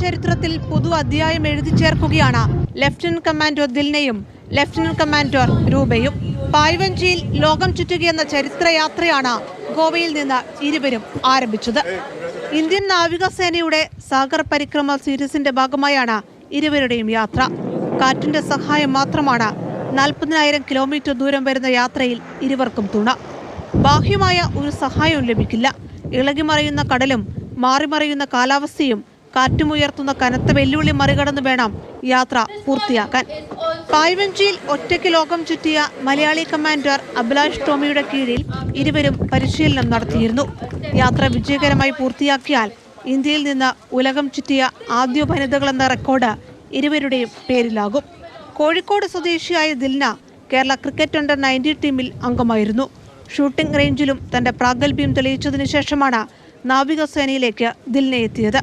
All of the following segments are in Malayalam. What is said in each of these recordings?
ചരിത്രത്തിൽ പുതു അധ്യായം എഴുതി ചേർക്കുകയാണ് ലഫ്റ്റനന്റ് കമാൻഡർ ദിൽനയും ലഫ്റ്റനന്റ് കമാൻഡർ രൂപയും. പായ്വഞ്ചിയിൽ ലോകം ചുറ്റുകയെന്ന ചരിത്രയാത്രയാണ് ഗോവയിൽ നിന്ന് ഇരുവരും ആരംഭിച്ചത്. ഇന്ത്യൻ നാവികസേനയുടെ സാഗർ പരിക്രമ സീരീസിന്റെ ഭാഗമായാണ് ഇരുവരുടെയും യാത്ര. കാറ്റിന്റെ സഹായം മാത്രമാണ് 40,000 കിലോമീറ്റർ ദൂരം വരുന്ന യാത്രയിൽ ഇരുവർക്കും തുണ. ബാഹ്യമായ ഒരു സഹായവും ലഭിക്കില്ല. ഇളകിമറിയുന്ന കടലും മാറിമറിയുന്ന കാലാവസ്ഥയും കാറ്റുമുയർത്തുന്ന കനത്ത വെല്ലുവിളി മറികടന്ന് വേണം യാത്ര പൂർത്തിയാക്കാൻ. പായ്വഞ്ചിയിൽ ഒറ്റയ്ക്ക് ലോകം ചുറ്റിയ മലയാളി കമാൻഡർ അഭിലാഷ് ടോമിയുടെ കീഴിൽ ഇരുവരും പരിശീലനം നടത്തിയിരുന്നു. യാത്ര വിജയകരമായി പൂർത്തിയാക്കിയാൽ ഇന്ത്യയിൽ നിന്ന് ഉലകം ചുറ്റിയ ആദ്യ വനിതകളെന്ന റെക്കോർഡ് ഇരുവരുടെയും പേരിലാകും. കോഴിക്കോട് സ്വദേശിയായ ദിൽന കേരള ക്രിക്കറ്റ് അണ്ടർ 19 ടീമിൽ അംഗമായിരുന്നു. ഷൂട്ടിംഗ് റേഞ്ചിലും തന്റെ പ്രാഗൽഭ്യം തെളിയിച്ചതിനു ശേഷമാണ് നാവികസേനയിലേക്ക് ദിൽന എത്തിയത്.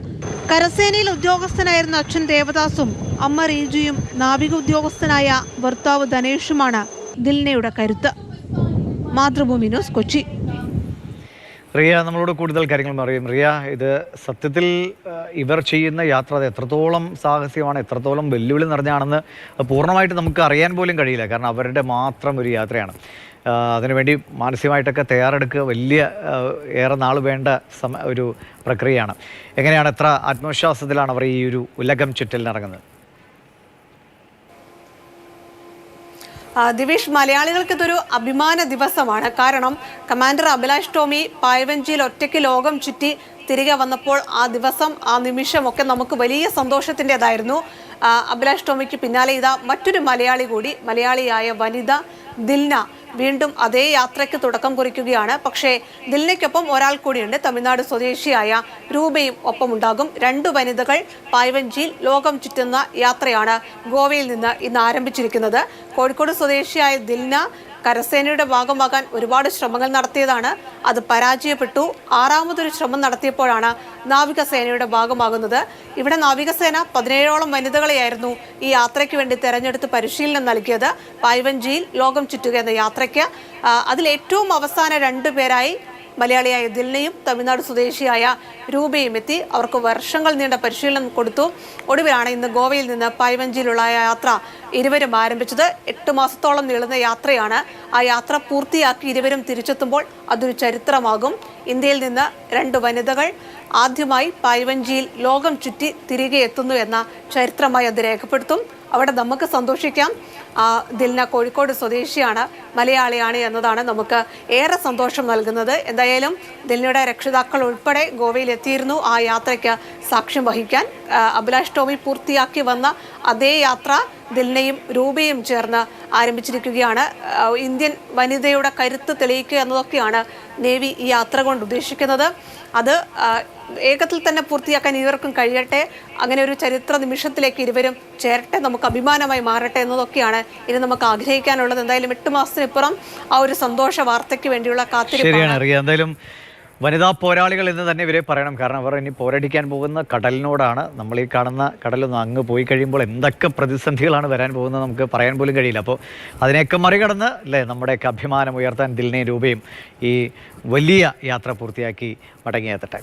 കരസേനയിൽ ഉദ്യോഗസ്ഥനായിരുന്ന അച്ഛൻ ദേവദാസും അമ്മ റീജുയും നാവിക ഉദ്യോഗസ്ഥനായ ഭർത്താവ് ധനേഷുമാണ് ദിൽനയുടെ കരുത്ത്. മാതൃഭൂമി ന്യൂസ്, കൊച്ചി. റിയ നമ്മളോട് കൂടുതൽ കാര്യങ്ങൾ അറിയും. റിയ, ഇത് സത്യത്തിൽ ഇവർ ചെയ്യുന്ന യാത്ര അത് എത്രത്തോളം സാഹസികമാണ്, എത്രത്തോളം വെല്ലുവിളി നിറഞ്ഞാണെന്ന് പൂർണ്ണമായിട്ട് നമുക്ക് അറിയാൻ പോലും കഴിയില്ല. കാരണം അവരുടെ മാത്രം ഒരു യാത്രയാണ്. അതിനുവേണ്ടി മാനസികമായിട്ടൊക്കെ തയ്യാറെടുക്കുക വലിയ ഏറെ നാൾ വേണ്ട ഒരു പ്രക്രിയയാണ്. എങ്ങനെയാണ്, എത്ര ആത്മവിശ്വാസത്തിലാണ് അവർ ഈ ഒരു ഉലകം ചുറ്റലിനിറങ്ങുന്നത്? ദിവേഷ്, മലയാളികൾക്ക് ഇതൊരു അഭിമാന ദിവസമാണ്. കാരണം കമാൻഡർ അഭിലാഷ് ടോമി പായ്വഞ്ചിയിൽ ഒറ്റയ്ക്ക് ലോകം ചുറ്റി തിരികെ വന്നപ്പോൾ ആ ദിവസം, ആ നിമിഷമൊക്കെ നമുക്ക് വലിയ സന്തോഷത്തിൻ്റെതായിരുന്നു. അഭിലാഷ് ടോമിക്ക് പിന്നാലെ ഇതാ മറ്റൊരു മലയാളി കൂടി, മലയാളിയായ വനിത ദിൽന വീണ്ടും അതേ യാത്രയ്ക്ക് തുടക്കം കുറിക്കുകയാണ്. പക്ഷേ ദിൽനയ്ക്കൊപ്പം ഒരാൾ കൂടിയുണ്ട്, തമിഴ്നാട് സ്വദേശിയായ രൂപയും ഒപ്പമുണ്ടാകും. 2 വനിതകൾ പായ്വഞ്ചിയിൽ ലോകം ചുറ്റുന്ന യാത്രയാണ് ഗോവയിൽ നിന്ന് ഇന്ന് ആരംഭിച്ചിരിക്കുന്നത്. കോഴിക്കോട് സ്വദേശിയായ ദിൽന കരസേനയുടെ ഭാഗമാകാൻ ഒരുപാട് ശ്രമങ്ങൾ നടത്തിയതാണ്. അത് പരാജയപ്പെട്ടു. 6ാമതൊരു ശ്രമം നടത്തിയപ്പോഴാണ് നാവികസേനയുടെ ഭാഗമാകുന്നത്. ഇവിടെ നാവികസേന 17ഓളം വനിതകളെയായിരുന്നു ഈ യാത്രയ്ക്ക് വേണ്ടി തെരഞ്ഞെടുത്ത് പരിശീലനം നൽകിയത്. പായ്വഞ്ചിയിൽ ലോകം ചുറ്റുക എന്ന യാത്രയ്ക്ക് അതിലേറ്റവും അവസാന 2 പേരായി മലയാളിയായ ദിൽനയും തമിഴ്നാട് സ്വദേശിയായ രൂപയും എത്തി. അവർക്ക് വർഷങ്ങൾ നീണ്ട പരിശീലനം കൊടുത്തു. ഒടുവിലാണ് ഇന്ന് ഗോവയിൽ നിന്ന് പായ്വഞ്ചിയിലുള്ള യാത്ര ഇരുവരും ആരംഭിച്ചത്. 8 മാസത്തോളം നീളുന്ന യാത്രയാണ്. ആ യാത്ര പൂർത്തിയാക്കി ഇരുവരും തിരിച്ചെത്തുമ്പോൾ അതൊരു ചരിത്രമാകും. ഇന്ത്യയിൽ നിന്ന് 2 വനിതകൾ ആദ്യമായി പായ്വഞ്ചിയിൽ ലോകം ചുറ്റി തിരികെ എത്തുന്നു എന്ന ചരിത്രമായി അത് രേഖപ്പെടുത്തും. അവിടെ നമുക്ക് സന്തോഷിക്കാം. ദിൽന കോഴിക്കോട് സ്വദേശിയാണ്, മലയാളിയാണ് എന്നതാണ് നമുക്ക് ഏറെ സന്തോഷം നൽകുന്നത്. എന്തായാലും ദിൽനയുടെ രക്ഷിതാക്കൾ ഉൾപ്പെടെ ഗോവയിൽ എത്തിയിരുന്നു ആ യാത്രയ്ക്ക് സാക്ഷ്യം വഹിക്കാൻ. അഭിലാഷ് ടോമി പൂർത്തിയാക്കി വന്ന അതേ യാത്ര ദിൽനയും രൂപയും ചേർന്ന് ആരംഭിച്ചിരിക്കുകയാണ്. ഇന്ത്യൻ വനിതയുടെ കരുത്ത് തെളിയിക്കുക എന്നതൊക്കെയാണ് നേവി ഈ യാത്ര കൊണ്ട് ഉദ്ദേശിക്കുന്നത്. അത് വേഗത്തിൽ തന്നെ പൂർത്തിയാക്കാൻ ഇരുവർക്കും കഴിയട്ടെ. അങ്ങനെ ഒരു ചരിത്ര നിമിഷത്തിലേക്ക് ഇരുവരും ചേരട്ടെ, നമുക്ക് അഭിമാനമായി മാറട്ടെ എന്നതൊക്കെയാണ് ഇനി നമുക്ക് ആഗ്രഹിക്കാനുള്ളത്. എന്തായാലും 8 മാസത്തിനിപ്പുറം ആ ഒരു സന്തോഷ വാർത്തയ്ക്ക് വേണ്ടിയുള്ള കാത്തിരിപ്പാണ്. എന്തായാലും വനിതാ പോരാളികൾ എന്ന് തന്നെ ഇവരെ പറയണം. കാരണം അവർ ഇനി പോരടിക്കാൻ പോകുന്ന കടലിനോടാണ്. നമ്മൾ ഈ കാണുന്ന കടലൊന്നും അങ്ങ് പോയി കഴിയുമ്പോൾ എന്തൊക്കെ പ്രതിസന്ധികളാണ് വരാൻ പോകുന്നത് നമുക്ക് പറയാൻ പോലും കഴിയില്ല. അപ്പോൾ അതിനെയൊക്കെ മറികടന്ന് അല്ലേ നമ്മുടെയൊക്കെ അഭിമാനം ഉയർത്താൻ ദിൽനയും രൂപയും ഈ വലിയ യാത്ര പൂർത്തിയാക്കി മടങ്ങിയെത്തട്ടെ.